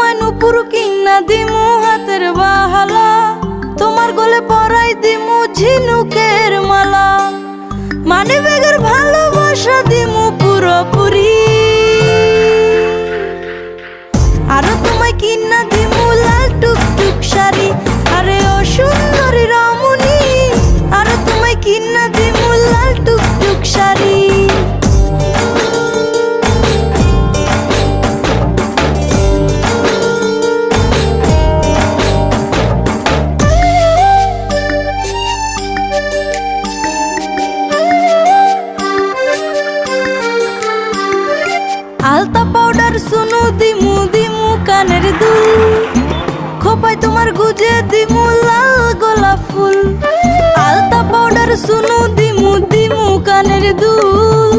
তোমায় নুপুর কিনা দিমু হাতের বাহালা, তোমার গলে পরাই দিমু ঝিনুকের মালা, মানে বেগের ভালোবাসা দিমু পুরোপুরি। আরো তোমায় কিনা দিমু লাল টুকটুক শাড়ি, আরে ও সুন্দরী রমণী, আরো তোমায় কিনা দিমু লাল টুকটুক শাড়ি। আলতা পাউডার শুনু দিমু দিমু কানের দুল, খোপায় তোমার গুজে দিমু লাল গোলাপ ফুল। আলতা পাউডার শুনু দিমু দিমু কানের দুল,